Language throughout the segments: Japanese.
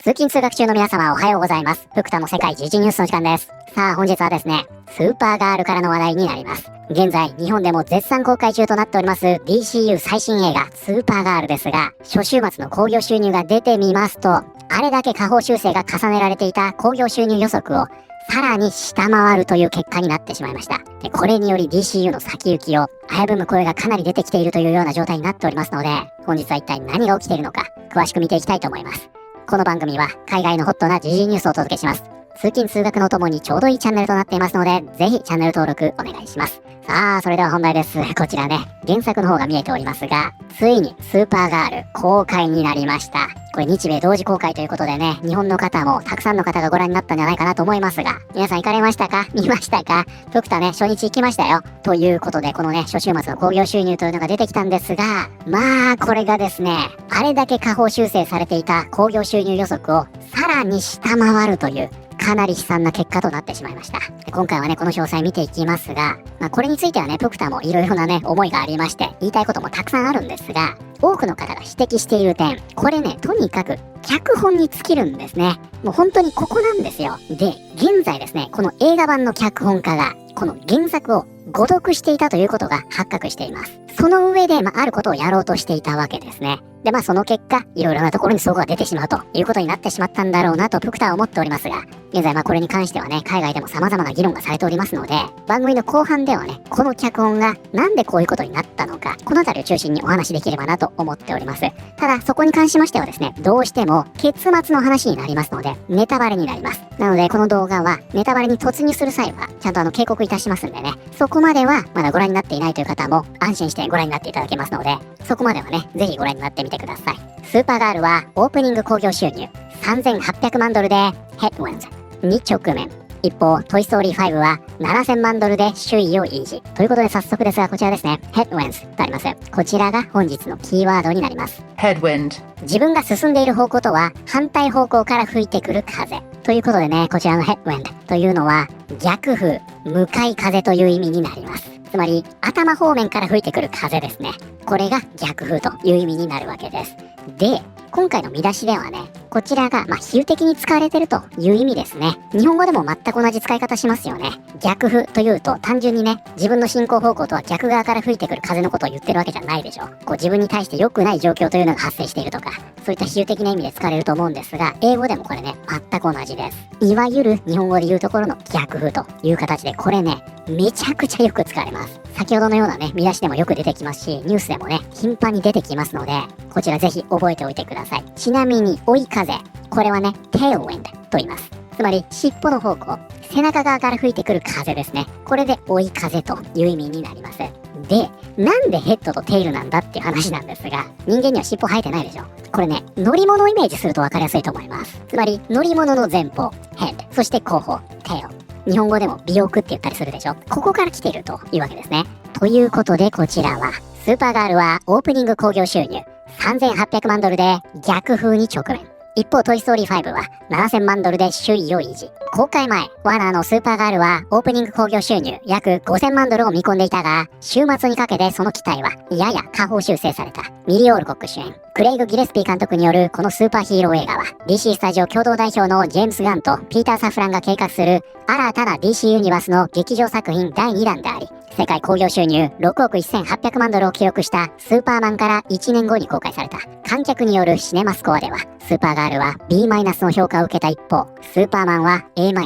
通勤通学中の皆様おはようございます。福田の世界時事ニュースの時間です。さあ本日はですね、スーパーガールからの話題になります。現在日本でも絶賛公開中となっております DCU 最新映画スーパーガールですが、初週末の興行収入が出てみますと、あれだけ下方修正が重ねられていた興行収入予測をさらに下回るという結果になってしまいました。でこれにより DCU の先行きを危ぶむ声がかなり出てきているというような状態になっておりますので、本日は一体何が起きているのか詳しく見ていきたいと思います。この番組は海外のホットな時事ニュースをお届けします。通勤通学のともにちょうどいいチャンネルとなっていますので、ぜひチャンネル登録お願いします。さあ、それでは本題です。こちらね、原作の方が見えておりますが、ついにスーパーガール公開になりました。これ日米同時公開ということでね、日本の方もたくさんの方がご覧になったんじゃないかなと思いますが、皆さん行かれましたか？見ましたか？福田ね、初日行きましたよ。ということで、このね、初週末の興行収入というのが出てきたんですが、まあ、これがですね、あれだけ下方修正されていた興行収入予測をさらに下回るという、かなり悲惨な結果となってしまいました。今回はね、この詳細見ていきますが、これについてはね、プクタもいろいろなね、思いがありまして、言いたいこともたくさんあるんですが、多くの方が指摘している点、これね、とにかく脚本に尽きるんですね。もう本当にここなんですよ。で、現在ですね、この映画版の脚本家が、この原作を誤読していたということが発覚しています。その上で、あることをやろうとしていたわけですね。で、その結果、いろいろなところに齟齬が出てしまうということになってしまったんだろうなと、プクタは思っておりますが、現在これに関してはね、海外でも様々な議論がされておりますので、番組の後半ではね、この脚本がなんでこういうことになったのか、このあたりを中心にお話しできればなと思っております。ただ、そこに関しましてはですね、どうしても結末の話になりますので、ネタバレになります。なので、この動画はネタバレに突入する際は、ちゃんと警告いたしますんでね、そこまではまだご覧になっていないという方も安心してご覧になっていただけますので、そこまではね、ぜひご覧になってみてください。スーパーガールはオープニング興行収入3800万ドルでヘッドウィンズに直面。一方、トイストーリー5は7000万ドルで首位を維持。ということで早速ですが、こちらですね、ヘッドウィンズとあります。こちらが本日のキーワードになります。Headwind。自分が進んでいる方向とは反対方向から吹いてくる風。ということでね、こちらのヘッドウィンドというのは逆風、向かい風という意味になります。つまり、頭方面から吹いてくる風ですね。これが逆風という意味になるわけです。で、今回の見出しではね、こちらが比喩的に使われているという意味ですね。日本語でも全く同じ使い方しますよね。逆風というと単純にね、自分の進行方向とは逆側から吹いてくる風のことを言ってるわけじゃないでしょ。自分に対して良くない状況というのが発生しているとか、そういった比喩的な意味で使われると思うんですが、英語でもこれね、全く同じです。いわゆる日本語で言うところの逆風という形で、これね、めちゃくちゃよく使われます。先ほどのようなね、見出しでもよく出てきますし、ニュースでもね、頻繁に出てきますので、こちらぜひ覚えておいてください。ちなみに、追い風。これはね、tailwind と言います。つまり、尻尾の方向、背中側から吹いてくる風ですね。これで追い風という意味になります。で、なんでヘッドとテイルなんだっていう話なんですが、人間には尻尾生えてないでしょ。これね、乗り物をイメージすると分かりやすいと思います。つまり、乗り物の前方、ヘッド、そして後方、テイル。日本語でも尾翼って言ったりするでしょ。ここから来ているというわけですね。ということでこちらは、スーパーガールはオープニング興行収入3800万ドルで逆風に直面。一方、トイストーリー5は7000万ドルで首位を維持。公開前、ワーナーのスーパーガールはオープニング興行収入約5000万ドルを見込んでいたが、週末にかけてその期待はやや下方修正された。ミリオールコック主演、クレイグ・ギレスピー監督によるこのスーパーヒーロー映画は、DC スタジオ共同代表のジェームス・ガンとピーター・サフランが計画する新たな DC ユニバースの劇場作品第2弾であり、世界興行収入6億1800万ドルを記録したスーパーマンから1年後に公開された。観客によるシネマスコアでは、スーパーガールは B- の評価を受けた一方、スーパーマンは A- だっ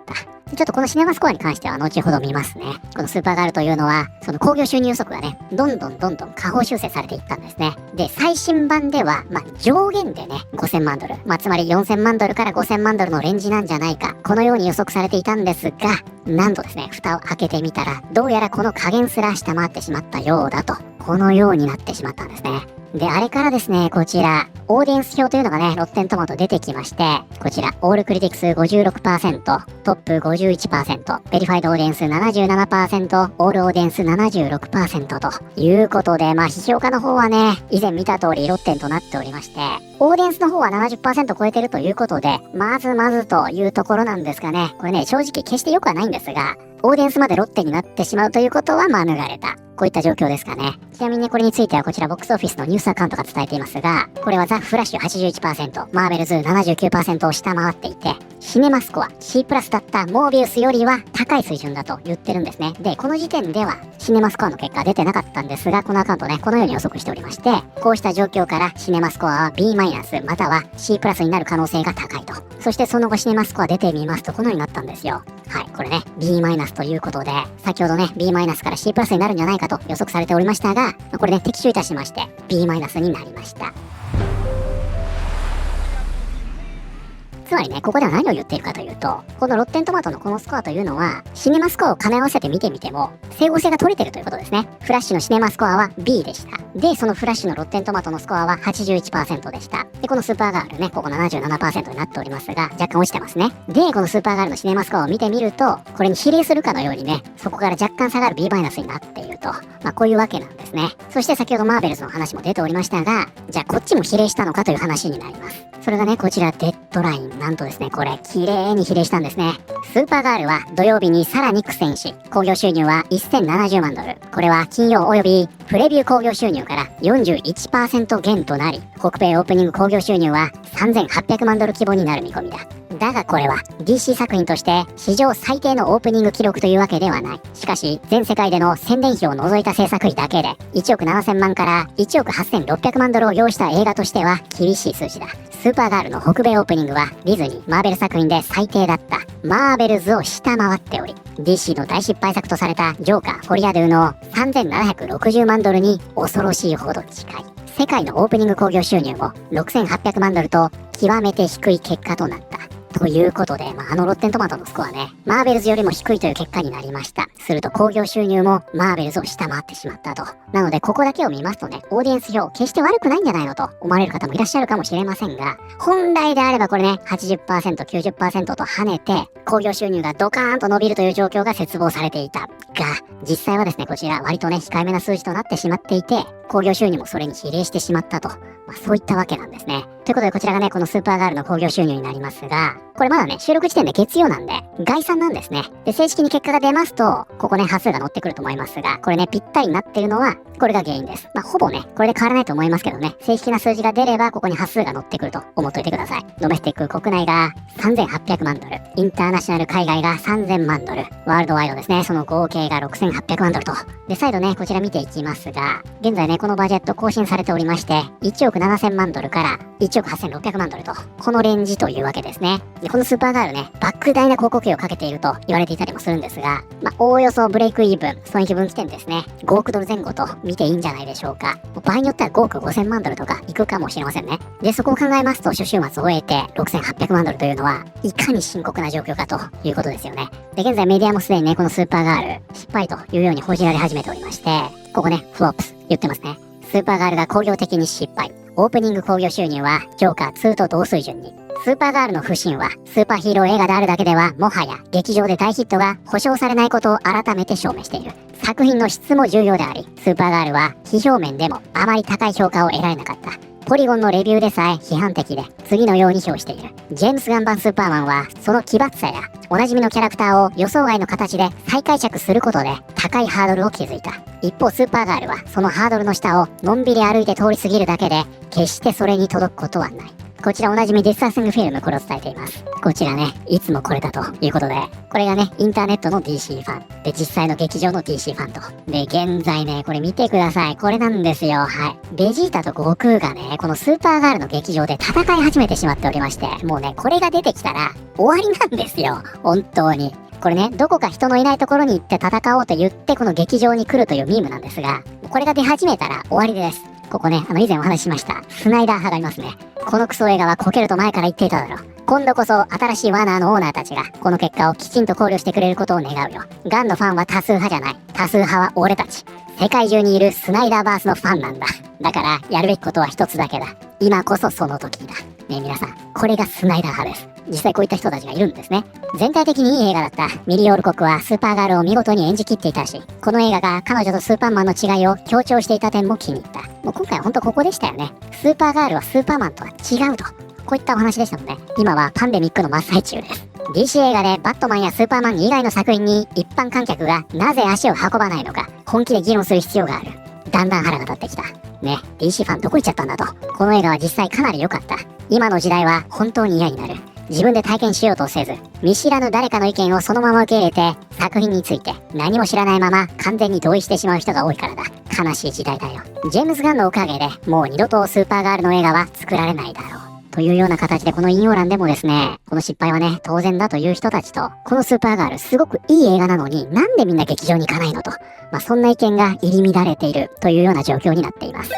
た。ちょっとこのシネマスコアに関しては後ほど見ますね。このスーパーガールというのは、その興行収入予測がね、どんどん下方修正されていったんですね。で、最新版では、上限でね、5000万ドル。つまり4000万ドルから5000万ドルのレンジなんじゃないか。このように予測されていたんですが、なんとですね、蓋を開けてみたら、どうやらこの加減すら下回ってしまったようだと。このようになってしまったんですね。で、あれからですね、こちら、オーディエンス表というのがね、ロッテントマト出てきまして、こちら、オールクリティクス 56%、トップ 51%、ベリファイドオーディエンス 77%、オールオーディエンス 76% ということで、批評家の方はね、以前見た通りロッテンとなっておりまして、オーディエンスの方は 70% 超えてるということで、まずまずというところなんですかね。これね、正直決して良くはないんですが、オーディエンスまでロッテになってしまうということは免れた。こういった状況ですかね。ちなみにね、これについてはこちらボックスオフィスのニュースアカウントが伝えていますが、これはザ・フラッシュ 81%、マーベルズ 79% を下回っていて、シネマスコア C プラスだったモービウスよりは高い水準だと言ってるんですね。で、この時点ではシネマスコアの結果は出てなかったんですが、このアカウントね、このように予測しておりまして、こうした状況からシネマスコアは B マイナスまたは C プラスになる可能性が高いと。そしてその後シネマスコア出てみますとこのようになったんですよ。はい、これね、B マイナスということで、先ほどね、B マイナスから C プラスになるんじゃないかと予測されておりましたが、これね、的中いたしまして、B マイナスになりました。つまりね、ここでは何を言っているかというと、このロッテントマトのこのスコアというのは、シネマスコアを兼ね合わせて見てみても、整合性が取れてるということですね。フラッシュのシネマスコアは B でした。で、そのフラッシュのロッテントマトのスコアは 81% でした。で、このスーパーガールね、ここ 77% になっておりますが、若干落ちてますね。で、このスーパーガールのシネマスコアを見てみると、これに比例するかのようにね、そこから若干下がる B マイナスになっていると。こういうわけなんですね。そして先ほどマーベルズの話も出ておりましたが、じゃあこっちも比例したのかという話になります。それがね、こちらデッドライン。なんとですね、これ、綺麗に比例したんですね。スーパーガールは土曜日にさらに苦戦し、興行収入は1070万ドル。これは金曜及びプレビュー興行収入から41% 減となり、北米オープニング興行収入は3800万ドル規模になる見込みだ。だがこれは DC 作品として史上最低のオープニング記録というわけではない。しかし全世界での宣伝費を除いた制作費だけで1億7000万から1億8600万ドルを要した映画としては厳しい数字だ。スーパーガールの北米オープニングはディズニー・マーベル作品で最低だったマーベルズを下回っており、 DC の大失敗作とされたジョーカー・フォリアドゥの3760万ドルに恐ろしいほど近い。世界のオープニング興行収入も6800万ドルと極めて低い結果となった。ということで、ロッテントマトのスコアね、マーベルズよりも低いという結果になりました。すると興行収入もマーベルズを下回ってしまったと。なので、ここだけを見ますとね、オーディエンス表、決して悪くないんじゃないのと思われる方もいらっしゃるかもしれませんが、本来であればこれね、80%、90% と跳ねて、興行収入がドカーンと伸びるという状況が切望されていた。が、実際はですね、こちら割とね、控えめな数字となってしまっていて、興行収入もそれに比例してしまったと。そういったわけなんですね。ということで、こちらがね、このスーパーガールの興行収入になりますが、これまだね、収録時点で月曜なんで、概算なんですね。で、正式に結果が出ますと、ここね、端数が乗ってくると思いますが、これね、ぴったりになってるのは、これが原因です。ほぼね、これで変わらないと思いますけどね、正式な数字が出れば、ここに端数が乗ってくると思っといてください。ドメスティック国内が3800万ドル、インターナショナル海外が3000万ドル、ワールドワイドですね、その合計が6800万ドルと。で、再度ね、こちら見ていきますが、現在ね、このバジェット更新されておりまして、1億7000万ドルから1億8600万ドルと、このレンジというわけですね。で、このスーパーガールね、莫大な広告費をかけていると言われていたりもするんですが、おおよそブレイクイーブン、損益分岐点ですね、5億ドル前後と見ていいんじゃないでしょうか。場合によっては5億5000万ドルとかいくかもしれませんね。で、そこを考えますと、初週末を終えて6800万ドルというのは、いかに深刻な状況かということですよね。で、現在メディアもすでにね、このスーパーガール、失敗というように報じられ始めておりまして、ここね、フロップス言ってますね。スーパーガールが興行的に失敗。オープニング興行収入はジョーカー2と同水準に。スーパーガールの不信はスーパーヒーロー映画であるだけではもはや劇場で大ヒットが保証されないことを改めて証明している。作品の質も重要であり、スーパーガールは批評面でもあまり高い評価を得られなかった。ポリゴンのレビューでさえ批判的で次のように評している。ジェームス・ガン版スーパーマンはその奇抜さやおなじみのキャラクターを予想外の形で再解釈することで高いハードルを築いた。一方スーパーガールはそのハードルの下をのんびり歩いて通り過ぎるだけで決してそれに届くことはない。こちらおなじみディスタンシングフィルム、これを伝えています。こちらね、いつもこれだということで、これがね、インターネットの DC ファン。で、実際の劇場の DC ファンと。で、現在ね、これ見てください。これなんですよ。はい。ベジータと悟空がね、このスーパーガールの劇場で戦い始めてしまっておりまして、もうね、これが出てきたら終わりなんですよ。本当に。これね、どこか人のいないところに行って戦おうと言って、この劇場に来るというミームなんですが、これが出始めたら終わりです。ここね、以前お話ししました。スナイダー派がいますね。このクソ映画はこけると前から言っていただろう。今度こそ新しいワーナーのオーナーたちがこの結果をきちんと考慮してくれることを願うよ。ガンのファンは多数派じゃない。多数派は俺たち。世界中にいるスナイダーバースのファンなんだ。だからやるべきことは一つだけだ。今こそその時だ。ねえ皆さん、これがスナイダー派です。実際こういった人たちがいるんですね。全体的にいい映画だったミリオール国はスーパーガールを見事に演じきっていたし、この映画が彼女とスーパーマンの違いを強調していた点も気に入った。もう今回はほんとここでしたよね。スーパーガールはスーパーマンとは違うと。こういったお話でしたので、今はパンデミックの真っ最中です。DC 映画でバットマンやスーパーマン以外の作品に一般観客がなぜ足を運ばないのか、本気で議論する必要がある。だんだん腹が立ってきた。ね、DC ファンどこ行っちゃったんだと。この映画は実際かなり良かった。今の時代は本当に嫌になる。自分で体験しようとせず、見知らぬ誰かの意見をそのまま受け入れて、作品について何も知らないまま完全に同意してしまう人が多いからだ。悲しい時代だよ。ジェームズ・ガンのおかげでもう二度とスーパーガールの映画は作られないだろう。というような形でこの引用欄でもですね、この失敗はね、当然だという人たちと、このスーパーガールすごくいい映画なのになんでみんな劇場に行かないのと、そんな意見が入り乱れているというような状況になっています。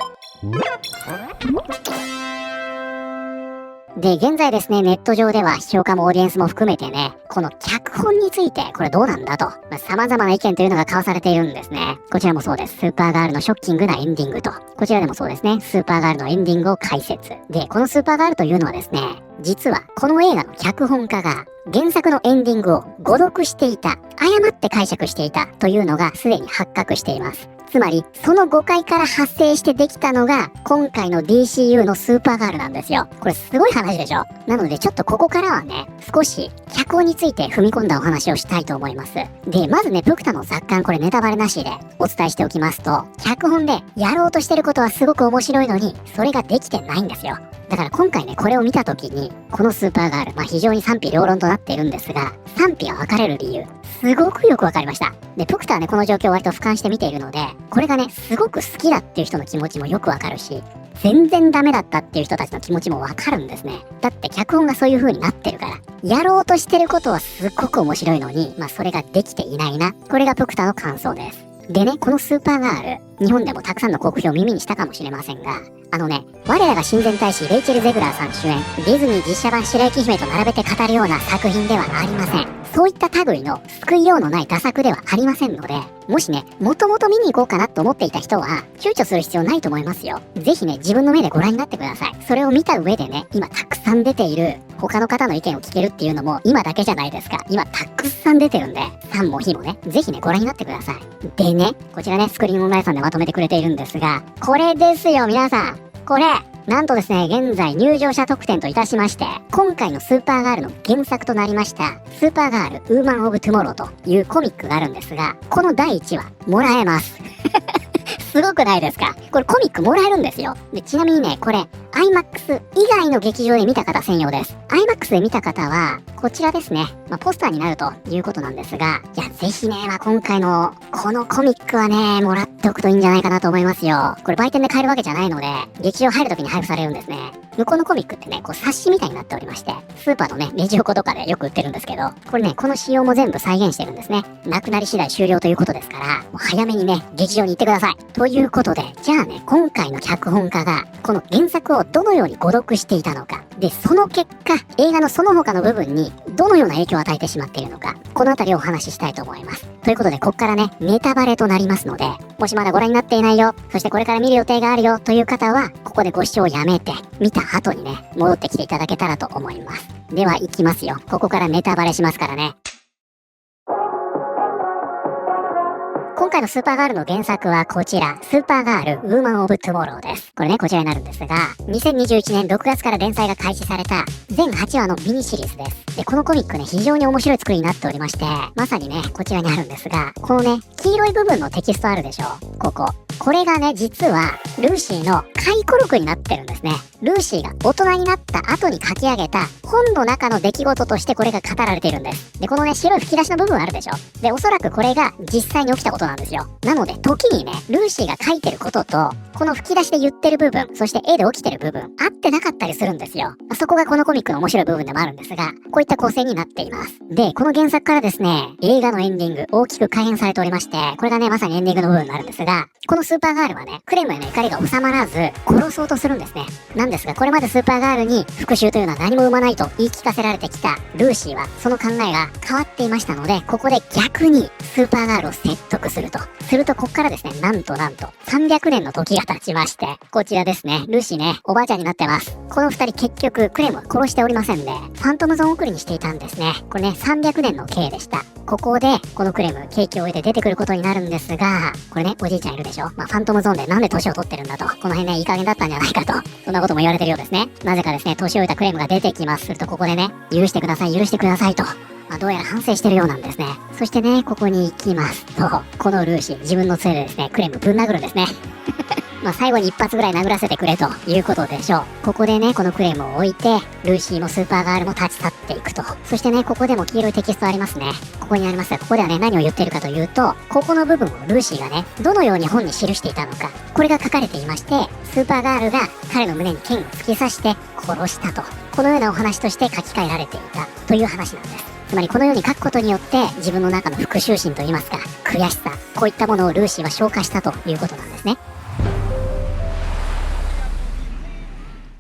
で、現在ですね、ネット上では視聴家もオーディエンスも含めてね、この脚本についてこれどうなんだと、様々な意見というのが交わされているんですね。こちらもそうです。スーパーガールのショッキングなエンディングと、こちらでもそうですね、スーパーガールのエンディングを解説。で、このスーパーガールというのはですね、実はこの映画の脚本家が原作のエンディングを誤読していた、誤って解釈していたというのがすでに発覚しています。つまり、その誤解から発生してできたのが、今回の DCU のスーパーガールなんですよ。これすごい話でしょ？なのでちょっとここからはね、少し脚本について踏み込んだお話をしたいと思います。で、まずね、プクタの雑感、これネタバレなしでお伝えしておきますと、脚本でやろうとしてることはすごく面白いのに、それができてないんですよ。だから今回ね、これを見たときに、このスーパーガール、非常に賛否両論となっているんですが、賛否が分かれる理由、すごくよく分かりました。で、プクタはね、この状況を割と俯瞰して見ているので、これがね、すごく好きだっていう人の気持ちもよく分かるし、全然ダメだったっていう人たちの気持ちも分かるんですね。だって脚本がそういう風になってるから。やろうとしてることはすっごく面白いのに、それができていないな。これがプクタの感想です。でね、このスーパーガール、日本でもたくさんの国評を耳にしたかもしれませんが、我らが親善大使レイチェル・ゼグラーさん主演、ディズニー実写版白雪姫と並べて語るような作品ではありません。そういった類の救いようのない打作ではありませんので、もしね、もともと見に行こうかなと思っていた人は、躊躇する必要ないと思いますよ。ぜひね、自分の目でご覧になってください。それを見た上でね、今たくさん出ている他の方の意見を聞けるっていうのも今だけじゃないですか。今たくさん出てるんで、さんもひもね、ぜひね、ご覧になってください。でね、こちらね、スクリーンオンラインさんでまとめてくれているんですが、これですよ、皆さん。これ、なんとですね、現在入場者特典といたしまして、今回のスーパーガールの原作となりました、スーパーガールウーマンオブトゥモローというコミックがあるんですが、この第1話、もらえます。すごくないですか？これコミックもらえるんですよ。で、ちなみにね、これ、IMAX 以外の劇場で見た方専用です。IMAX で見た方は、こちらですね。ポスターになるということなんですが、いや、ぜひね、今回の、このコミックはね、もらっておくといいんじゃないかなと思いますよ。これ売店で買えるわけじゃないので、劇場入るときに配布されるんですね。向こうのコミックってね、冊子みたいになっておりまして、スーパーのね、レジ横とかでよく売ってるんですけど、これね、この仕様も全部再現してるんですね。なくなり次第終了ということですから、もう早めにね、劇場に行ってください。ということで、じゃあね、今回の脚本家が、この原作をどのように誤読していたのか。で、その結果、映画のその他の部分に、どのような影響を与えてしまっているのか、このあたりをお話ししたいと思います。ということで、ここからね、ネタバレとなりますので、もしまだご覧になっていないよ、そしてこれから見る予定があるよという方は、ここでご視聴をやめて、見た後にね、戻ってきていただけたらと思います。では、行きますよ。ここからネタバレしますからね。今回のスーパーガールの原作はこちら、スーパーガールウーマンオブトゥモローです。これね、こちらになるんですが、2021年6月から連載が開始された全8話のミニシリーズです。で、このコミックね、非常に面白い作りになっておりまして、まさにね、こちらにあるんですが、このね、黄色い部分のテキストあるでしょ？ここ。これがね、実は、ルーシーの回顧録になってるんですね。ルーシーが大人になった後に書き上げた本の中の出来事としてこれが語られているんです。で、このね、白い吹き出しの部分あるでしょ？で、おそらくこれが実際に起きたことなんですよ。なので、時にね、ルーシーが書いてることと、この吹き出しで言ってる部分、そして絵で起きてる部分、合ってなかったりするんですよ。そこがこのコミックの面白い部分でもあるんですが、こういった構成になっています。で、この原作からですね、映画のエンディング、大きく改変されておりまして、これがね、まさにエンディングの部分になるんですが、このスーパーガールはね、クレムへの怒りが収まらず、殺そうとするんですね。なんですが、これまでスーパーガールに復讐というのは何も生まないと言い聞かせられてきたルーシーは、その考えが変わっていましたので、ここで逆にスーパーガールを説得すると。すると、こっからですね、なんと、300年の時が経ちまして、こちらですね、ルーシーね、おばあちゃんになってます。この二人結局、クレムは殺しておりませんで、ファントムゾーン送りにしていたんですね。これね、300年の刑でした。ここで、このクレム、景気を終えて出てくることになるんですが、これね、おじいちゃんいるでしょ。ファントムゾーンでなんで年を取ってるんだと。この辺ね、いい加減だったんじゃないかと。そんなことも言われてるようですね。なぜかですね、年を終えたクレムが出てきます。すると、ここでね、許してください、許してくださいと。どうやら反省してるようなんですね。そしてね、ここに行きますと、このルーシー、自分の杖でですね、クレムぶん殴るんですね。最後に一発ぐらい殴らせてくれということでしょう。ここでね、このクレムを置いて、ルーシーもスーパーガールも立ち去っていくと。そしてね、ここでも黄色いテキストありますね。ここにありますが、ここではね、何を言ってるかというと、ここの部分をルーシーがね、どのように本に記していたのか、これが書かれていまして、スーパーガールが彼の胸に剣を突き刺して殺したと。このようなお話として書き換えられていたという話なんです。つまりこのように書くことによって自分の中の復讐心といいますか、悔しさ、こういったものをルーシーは消化したということなんですね。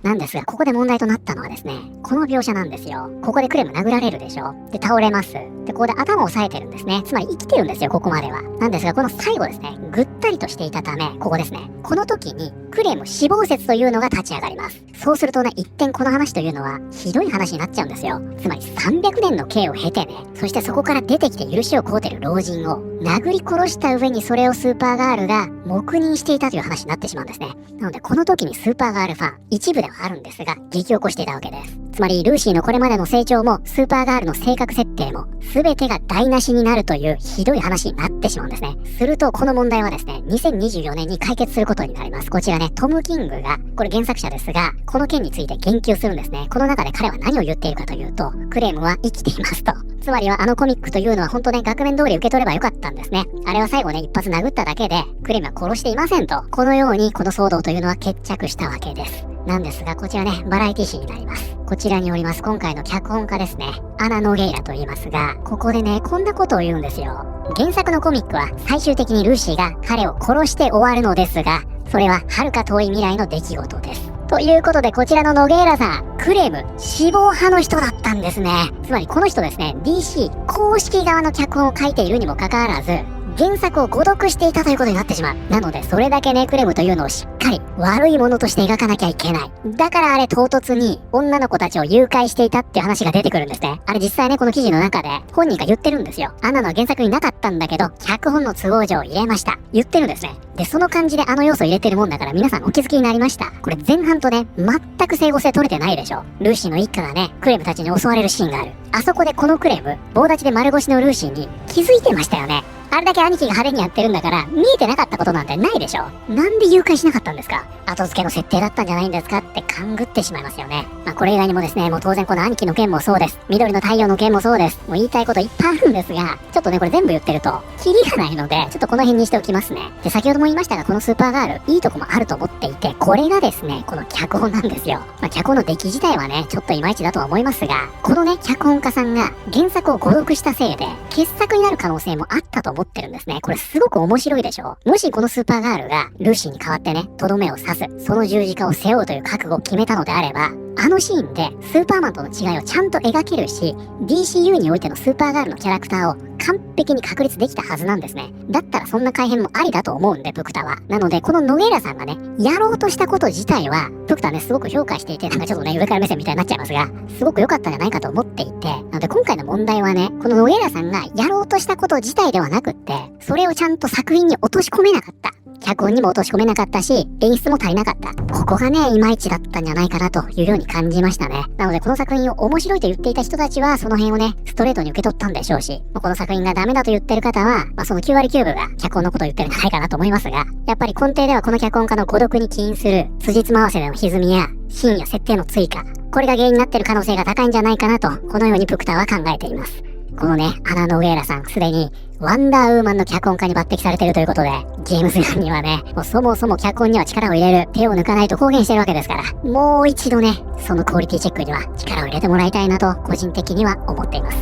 なんですが、ここで問題となったのはですね、この描写なんですよ。ここでクレム殴られるでしょ。で、倒れます。で、ここで頭を押さえてるんですね。つまり生きてるんですよ、ここまでは。なんですが、この最後ですね、ぐったりとしていたため、ここですね。この時に、クレム死亡説というのが立ち上がります。そうするとね、一点この話というのは、ひどい話になっちゃうんですよ。つまり300年の刑を経てね、そしてそこから出てきて許しを請うてる老人を、殴り殺した上にそれをスーパーガールが黙認していたという話になってしまうんですね。なので、この時にスーパーガールファン、一部ではあるんですが、激起こしていたわけです。つまり、ルーシーのこれまでの成長も、スーパーガールの性格設定も、全てが台無しになるというひどい話になってしまうんですね。すると、この問題はですね、2024年に解決することになります。こちらね、トム・キングが、これ原作者ですが、この件について言及するんですね。この中で彼は何を言っているかというと、クレムは生きていますと。つまりはあのコミックというのは本当ね、額面通り受け取ればよかったんですね。あれは最後ね、一発殴っただけで、クレムは殺していませんと。このように、この騒動というのは決着したわけです。なんですが、こちらね、バラエティ誌になります。こちらにおります、今回の脚本家ですね。アナ・ノゲイラと言いますが、ここでね、こんなことを言うんですよ。原作のコミックは、最終的にルーシーが彼を殺して終わるのですが、それは遥か遠い未来の出来事です。ということで、こちらのノゲイラさん、クレム、死亡派の人だったんですね。つまりこの人ですね、DC 公式側の脚本を書いているにもかかわらず、原作を誤読していたということになってしまう。なので、それだけね、クレムというのをしっかり悪いものとして描かなきゃいけない。だからあれ唐突に女の子たちを誘拐していたっていう話が出てくるんですね。あれ実際ね、この記事の中で本人が言ってるんですよ。あんなのは原作になかったんだけど、脚本の都合上入れました。言ってるんですね。で、その感じであの要素を入れてるもんだから皆さんお気づきになりました。これ前半とね、全く整合性取れてないでしょ。ルーシーの一家がね、クレムたちに襲われるシーンがある。あそこでこのクレム、棒立ちで丸腰のルーシーに気づいてましたよね。あれだけ兄貴が派手にやってるんだから、見えてなかったことなんてないでしょ。なんで誘拐しなかったんですか？後付けの設定だったんじゃないんですかって勘ぐってしまいますよね。これ以外にもですね、もう当然この兄貴の件もそうです。緑の太陽の件もそうです。もう言いたいこといっぱいあるんですが、ちょっとね、これ全部言ってると、キリがないので、ちょっとこの辺にしておきますね。で、先ほども言いましたが、このスーパーガール、いいとこもあると思っていて、これがですね、この脚本なんですよ。脚本の出来自体はね、ちょっといまいちだとは思いますが、このね、脚本家さんが原作を誤読したせいで、傑作になる可能性もあったと思ってるんですね。これすごく面白いでしょ。もしこのスーパーガールがルーシーに代わってね、とどめを刺す、その十字架を背負うという覚悟を決めたのであれば、あのシーンでスーパーマンとの違いをちゃんと描けるし、DCU においてのスーパーガールのキャラクターを完璧に確立できたはずなんですね。だったらそんな改変もありだと思うんで、プクタは。なので、このノゲイラさんがね、やろうとしたこと自体は、プクタね、すごく評価していて、なんかちょっとね、上から目線みたいになっちゃいますが、すごく良かったんじゃないかと思っていて、なので今回の問題はね、このノゲイラさんがやろうとしたこと自体ではなくって、それをちゃんと作品に落とし込めなかった。脚本にも落とし込めなかったし、演出も足りなかった。ここがね、いまいちだったんじゃないかなというように感じましたね。なのでこの作品を面白いと言っていた人たちは、その辺をね、ストレートに受け取ったんでしょうし、この作品がダメだと言ってる方は、その9割9分が脚本のことを言ってるんじゃないかなと思いますが、やっぱり根底ではこの脚本家の誤読に起因する、辻褄合わせでの歪みや、シーンや設定の追加、これが原因になっている可能性が高いんじゃないかなと、このようにプクターは考えています。このね、アナ・ノゲイラさん、すでにワンダーウーマンの脚本家に抜擢されているということで、ジェームズ・ガンにはね、もうそもそも脚本には力を入れる、手を抜かないと公言してるわけですから、もう一度ね、そのクオリティチェックには力を入れてもらいたいなと、個人的には思っています。